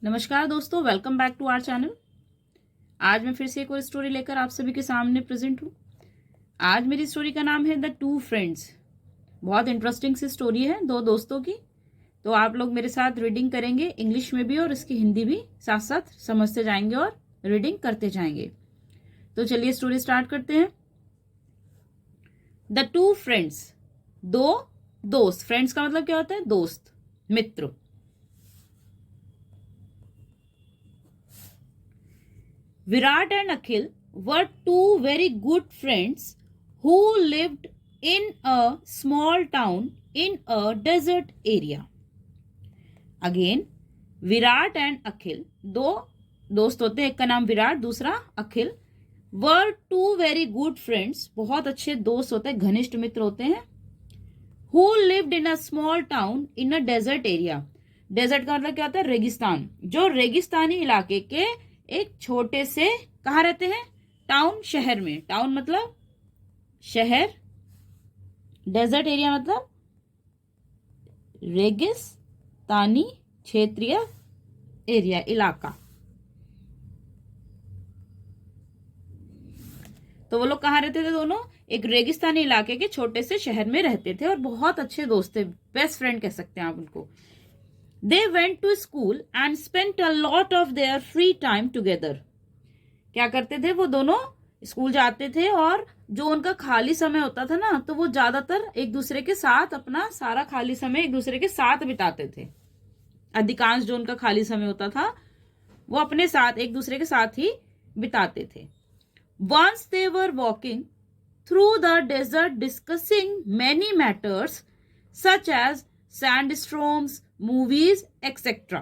नमस्कार दोस्तों, welcome back to our channel. आज मैं फिर से एक और स्टोरी लेकर आप सभी के सामने प्रेजेंट हूँ। आज मेरी स्टोरी का नाम है द टू फ्रेंड्स। बहुत इंटरेस्टिंग सी स्टोरी है दो दोस्तों की। तो आप लोग मेरे साथ रीडिंग करेंगे, इंग्लिश में भी और इसकी हिंदी भी साथ साथ समझते जाएंगे और रीडिंग करते जाएंगे। तो चलिए स्टोरी स्टार्ट करते हैं। द टू फ्रेंड्स, दो दोस्त। फ्रेंड्स का मतलब क्या होता है? दोस्त, मित्र। Virat and Akhil were two very good friends who lived in a small town in a desert area. Again, Virat and Akhil, दो दोस्त होते हैं, एक का नाम विराट, दूसरा अखिल। were two very good friends, बहुत अच्छे दोस्त होते हैं, घनिष्ठ मित्र होते हैं। who lived in a small town in a desert area. Desert का मतलब क्या होता है? रेगिस्तान। जो रेगिस्तानी इलाके के एक छोटे से, कहाँ रहते हैं? टाउन, शहर में। टाउन मतलब शहर, डेजर्ट एरिया मतलब रेगिस्तानी क्षेत्रीय एरिया, इलाका। तो वो लोग कहाँ रहते थे? दोनों एक रेगिस्तानी इलाके के छोटे से शहर में रहते थे और बहुत अच्छे दोस्त थे, बेस्ट फ्रेंड कह सकते हैं आप उनको। They went to school and spent a lot of their free time together. क्या करते थे वो दोनों? स्कूल जाते थे और जो उनका खाली समय होता था ना, तो वो ज्यादातर एक दूसरे के साथ अपना सारा खाली समय एक दूसरे के साथ बिताते थे। अधिकांश जो उनका खाली समय होता था वो अपने साथ, एक दूसरे के साथ ही बिताते थे। Once they were walking through the desert discussing many matters such as sandstorms, movies etcetera.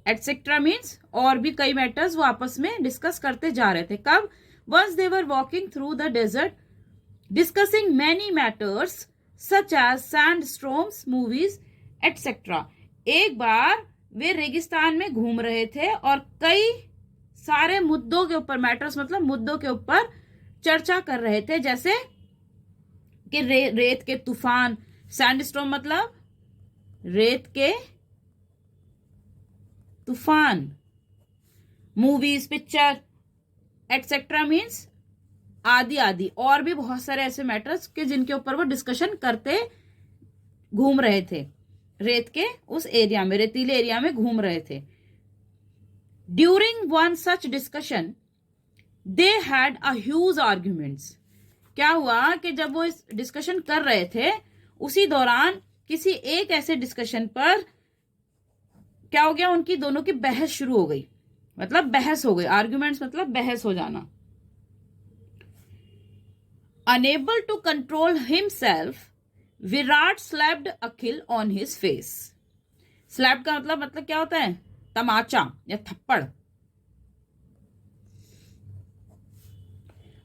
Etcetera means और भी कई मैटर्स वो आपस में डिस्कस करते जा रहे थे। कब? Once they were walking through the desert discussing many matters such as sand storms, movies etcetera. एक बार वे रेगिस्तान में घूम रहे थे और कई सारे मुद्दों के ऊपर, मैटर्स मतलब मुद्दों के ऊपर चर्चा कर रहे थे, जैसे कि रेत के तूफान, सैंड स्टॉर्म मतलब रेत के तूफान, मूवीज, पिक्चर, एटसेट्रा मीन्स आदि आदि, और भी बहुत सारे ऐसे मैटर्स के जिनके ऊपर वो डिस्कशन करते घूम रहे थे। रेत के उस एरिया में, रेतीले एरिया में घूम रहे थे। During one such discussion they had a huge arguments. क्या हुआ कि जब वो इस डिस्कशन कर रहे थे, उसी दौरान किसी एक ऐसे डिस्कशन पर क्या हो गया? उनकी दोनों की बहस शुरू हो गई, मतलब बहस हो गई। आर्ग्यूमेंट्स मतलब बहस हो जाना। Unable to control himself, Virat slapped Akhil on his face. Slap का मतलब क्या होता है? तमाचा या थप्पड़।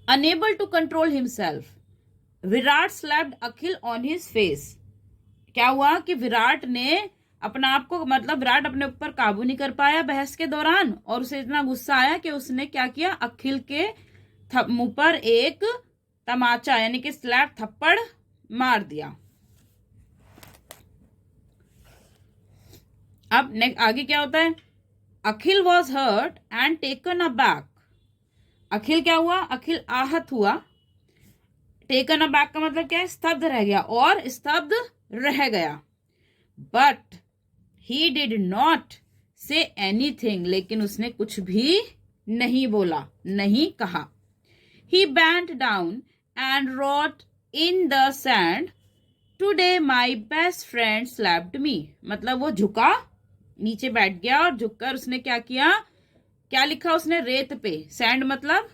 Unable to control himself, Virat slapped Akhil on his face. क्या हुआ कि विराट ने अपना आप को, मतलब विराट अपने ऊपर काबू नहीं कर पाया बहस के दौरान, और उसे इतना गुस्सा आया कि उसने क्या किया? अखिल के मुंह पर एक तमाचा यानी कि स्लैप, थप्पड़ मार दिया। अब आगे क्या होता है? Akhil was hurt and taken aback. Akhil क्या हुआ? अखिल आहत हुआ। टेकन अबैक का मतलब क्या है? स्तब्ध रह गया, और स्तब्ध रह गया। But he did not say anything, लेकिन उसने कुछ भी नहीं बोला, नहीं कहा। He bent down and wrote in the sand, today my best friend slapped me. मतलब वो झुका, नीचे बैठ गया और झुककर उसने क्या किया? क्या लिखा उसने? रेत पे। सैंड मतलब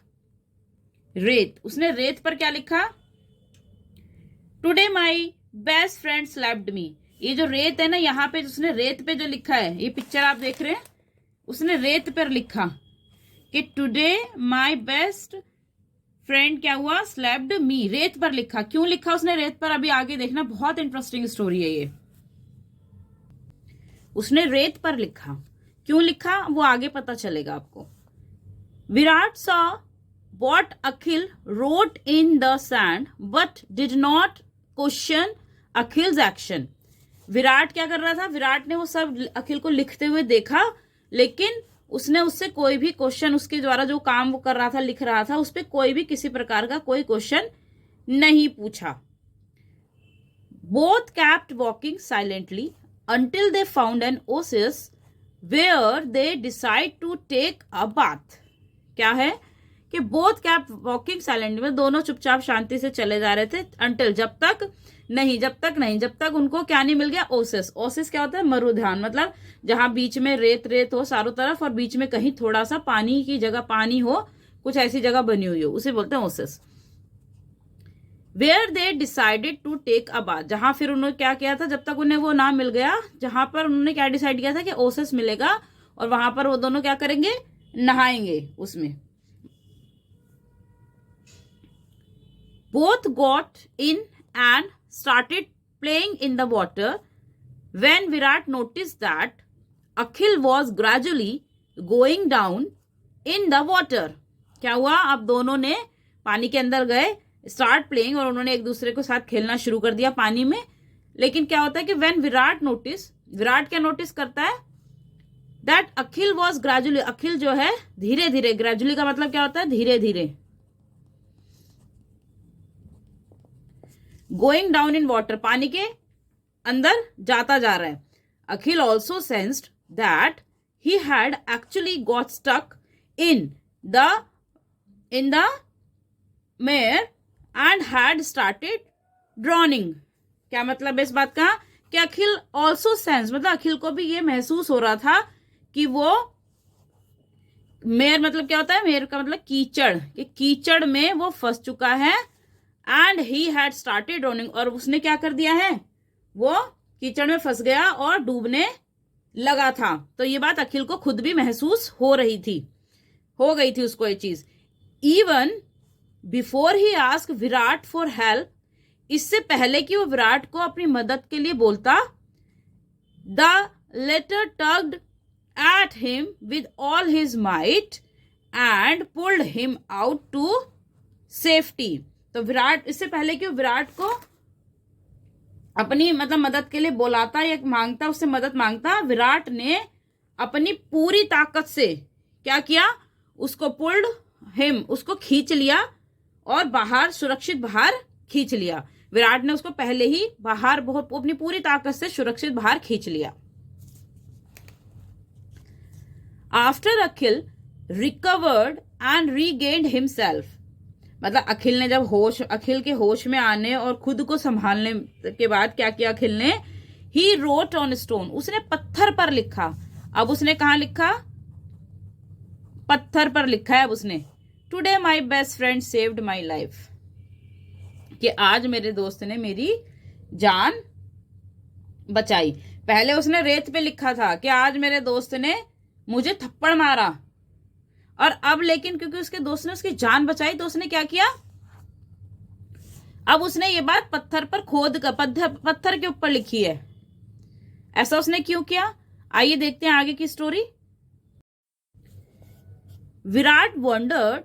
रेत। उसने रेत पर क्या लिखा? Today my best friend slapped मी। ये जो रेत है ना, यहाँ पे उसने रेत पे जो लिखा है, ये पिक्चर आप देख रहे हैं, उसने रेत पर लिखा कि टुडे माय बेस्ट फ्रेंड क्या हुआ? स्लैप्ड मी। रेत पर लिखा। क्यों लिखा उसने रेत पर? अभी आगे देखना, बहुत इंटरेस्टिंग स्टोरी है ये। उसने रेत पर लिखा, क्यों लिखा वो आगे पता चलेगा आपको। Virat saw what Akhil wrote in the sand but did not question Akhil's action. Virat क्या कर रहा था? विराट ने वो सब अखिल को लिखते हुए देखा, लेकिन उसने उससे कोई भी क्वेश्चन, उसके द्वारा जो काम वो कर रहा था, लिख रहा था, उस पर कोई भी किसी प्रकार का कोई क्वेश्चन नहीं पूछा. Both kept walking silently until they found an oasis where they decide to take a bath. क्या है कि both kept walking silently, में दोनों चुपचाप शांति से चले जा रहे थे. until, जब तक उनको क्या नहीं मिल गया, ओसिस. ओसिस क्या होता है, मरुधान, मतलब जहां बीच में रेत रेत हो चारों तरफ और बीच में कहीं थोड़ा सा पानी की जगह, पानी हो, कुछ ऐसी जगह बनी हुई हो, उसे बोलते हैं oasis. Where they decided to take a bath, जहां फिर उन्होंने क्या किया था, जब तक उन्हें वो ना मिल गया, जहां पर उन्होंने क्या डिसाइड किया था कि ओसिस मिलेगा और वहां पर वो दोनों क्या करेंगे, नहाएंगे उसमें. Both got in and started playing in the water when Virat notice that Akhil was gradually going down in the water. क्या हुआ, अब दोनों ने पानी के अंदर गए, स्टार्ट प्लेइंग, और उन्होंने एक दूसरे के साथ खेलना शुरू कर दिया पानी में. लेकिन क्या होता है कि व्हेन विराट नोटिस, विराट क्या नोटिस करता है, दैट अखिल वॉज ग्रेजुअली, अखिल जो है धीरे धीरे, ग्रेजुअली का मतलब क्या होता है, धीरे धीरे, गोइंग डाउन इन वाटर, पानी के अंदर जाता जा रहा है. Akhil also sensed that he had actually got stuck in the mire and had started drowning. क्या मतलब है इस बात का, कि अखिल ऑल्सो सेंस, मतलब अखिल को भी ये महसूस हो रहा था कि वो मेयर, मतलब क्या होता है, मेयर का मतलब कीचड़, कि कीचड़ में वो फंस चुका है. And he had started drowning, और उसने क्या कर दिया है, वो कीचड़ में फंस गया और डूबने लगा था. तो ये बात अखिल को खुद भी महसूस हो गई थी उसको ये चीज. Even before he ask Virat for help, इससे पहले कि वो विराट को अपनी मदद के लिए बोलता, the latter tugged at him with all his might and pulled him out to safety. तो विराट, इससे पहले कि वो विराट को अपनी मतलब मदद के लिए बुलाता या मांगता, उससे मदद मांगता, विराट ने अपनी पूरी ताकत से क्या किया, उसको पुल्ड हिम, उसको खींच लिया और बाहर, सुरक्षित बाहर खींच लिया. विराट ने उसको पहले ही बाहर बहुत अपनी पूरी ताकत से सुरक्षित बाहर खींच लिया. After Akhil recovered and regained himself, मतलब अखिल ने जब अखिल के होश में आने और खुद को संभालने के बाद क्या किया अखिल ने, ही रोट ऑन स्टोन, उसने पत्थर पर लिखा. अब उसने कहा लिखा, पत्थर पर लिखा है अब उसने, today my best friend saved my life, कि आज मेरे दोस्त ने मेरी जान बचाई. पहले उसने रेत पे लिखा था कि आज मेरे दोस्त ने मुझे थप्पड़ मारा, और अब लेकिन क्योंकि उसके दोस्त ने उसकी जान बचाई, तो उसने क्या किया, अब उसने ये बात पत्थर पर खोद कर, पत्थर के ऊपर लिखी है. ऐसा उसने क्यों किया, आइए देखते हैं आगे की story. Virat wandered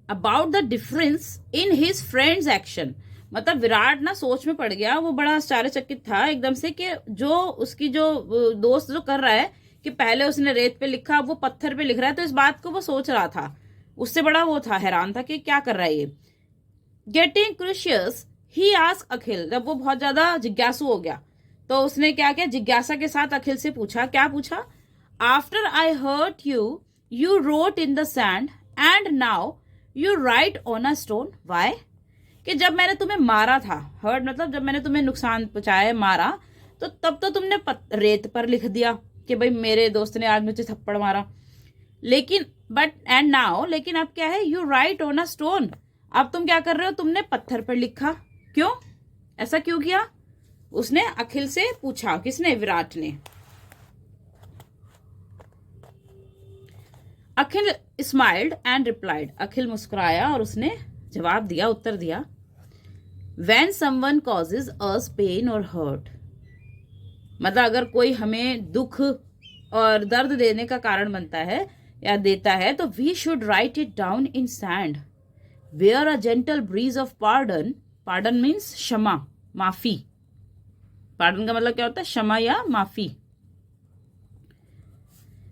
about the difference in his friends action, मतलब विराट ना सोच में पड़ गया, वो बड़ा आश्चर्यचकित था एकदम से कि जो उसकी जो दोस्त जो कर रहा है, कि पहले उसने रेत पे लिखा, वो पत्थर पे लिख रहा है, तो इस बात को वो सोच रहा था, उससे बड़ा वो था, हैरान था कि क्या कर रहा है ये. गेटिंग क्यूरियस ही आस्क्ड अखिल, जब वो बहुत ज्यादा जिज्ञासु हो गया तो उसने क्या किया, जिज्ञासा के साथ अखिल से पूछा, क्या पूछा, after I hurt you wrote in the sand and now you write on a stone, why, कि जब मैंने तुम्हें मारा था, हर्ट मतलब जब मैंने तुम्हें नुकसान पहुंचाया, मारा, तो तब तो तुमने रेत पर लिख दिया कि भाई मेरे दोस्त ने आज मुझे थप्पड़ मारा, लेकिन बट एंड नाउ, लेकिन अब क्या है, you write on a stone, अब तुम क्या कर रहे हो, तुमने पत्थर पर लिखा, क्यों, ऐसा क्यों किया, उसने अखिल से पूछा. किसने, विराट ने. अखिल स्माइल्ड एंड रिप्लाइड, अखिल मुस्कुराया और उसने जवाब दिया, उत्तर दिया, When someone causes us pain or hurt, मतलब अगर कोई हमें दुख और दर्द देने का कारण बनता है या देता है, तो we should write it down in sand where a gentle breeze of pardon means क्षमा, माफी, पार्डन का मतलब क्या होता है, क्षमा या माफी,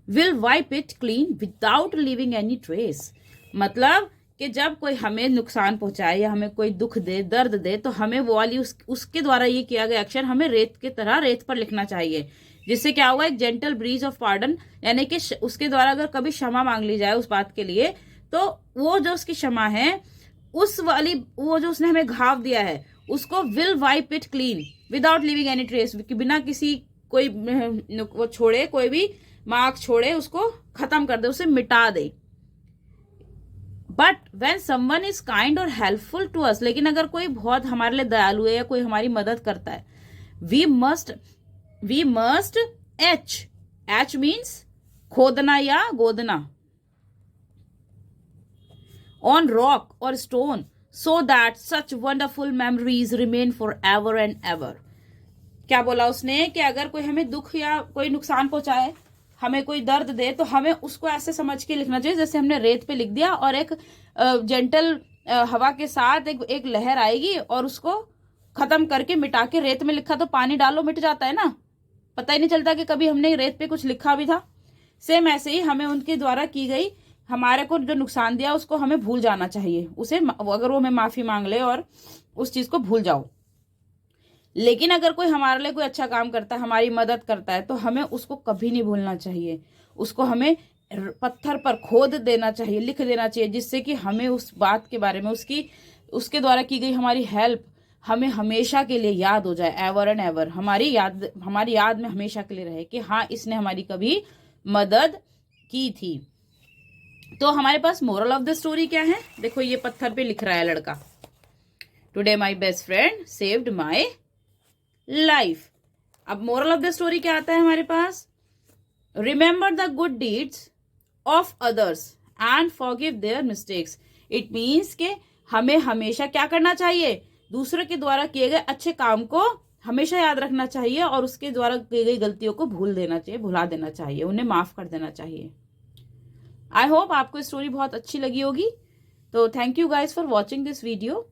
will wipe it clean without leaving any trace. मतलब कि जब कोई हमें नुकसान पहुंचाए या हमें कोई दुख दे, दर्द दे, तो हमें वो वाली उसके द्वारा ये किया गया एक्शन हमें रेत की तरह रेत पर लिखना चाहिए, जिससे क्या होगा, एक जेंटल ब्रीज ऑफ पार्डन, यानी कि उसके द्वारा अगर कभी क्षमा मांग ली जाए उस बात के लिए, तो वो जो उसकी क्षमा है, उस वाली वो जो उसने हमें घाव दिया है उसको will wipe it clean without leaving any trace, बिना किसी कोई वो छोड़े, कोई भी मार्क छोड़े, उसको खत्म कर दे, उसे मिटा दे। But when someone is kind or helpful to us, लेकिन अगर कोई बहुत हमारे लिए दयालु है या कोई हमारी मदद करता है, वी मस्ट एच मीन्स खोदना या गोदना, ऑन रॉक और stone, so that such wonderful memories remain for ever and ever. क्या बोला उसने कि अगर कोई हमें दुख या कोई नुकसान पहुंचाए, हमें कोई दर्द दे, तो हमें उसको ऐसे समझ के लिखना चाहिए जैसे हमने रेत पे लिख दिया और एक जेंटल हवा के साथ एक लहर आएगी और उसको खत्म करके मिटा के, रेत में लिखा तो पानी डालो मिट जाता है ना, पता ही नहीं चलता कि कभी हमने रेत पे कुछ लिखा भी था। सेम ऐसे ही हमें उनके द्वारा की गई, हमारे को जो नुकसान दिया उसको हमें भूल जाना चाहिए, उसे अगर वो हमें माफी मांग ले और उस चीज को भूल जाओ। लेकिन अगर कोई हमारे लिए कोई अच्छा काम करता है, हमारी मदद करता है, तो हमें उसको कभी नहीं भूलना चाहिए, उसको हमें पत्थर पर खोद देना चाहिए, लिख देना चाहिए, जिससे कि हमें उस बात के बारे में, उसके द्वारा की गई हमारी हेल्प हमें हमेशा के लिए याद हो जाए, एवर एंड एवर हमारी याद में हमेशा के लिए रहे कि हाँ, इसने हमारी कभी मदद की थी। तो हमारे पास मोरल ऑफ द स्टोरी क्या है, देखो ये पत्थर पे लिख रहा है लड़का, today my best friend saved my life. अब मोरल ऑफ द स्टोरी क्या आता है हमारे पास, remember the good deeds of others and forgive their mistakes. It means के हमें हमेशा क्या करना चाहिए, दूसरे के द्वारा किए गए अच्छे काम को हमेशा याद रखना चाहिए और उसके द्वारा की गई गलतियों को भुला देना चाहिए, उन्हें माफ कर देना चाहिए। आई होप आपको स्टोरी बहुत अच्छी लगी होगी। तो thank you guys for watching this video.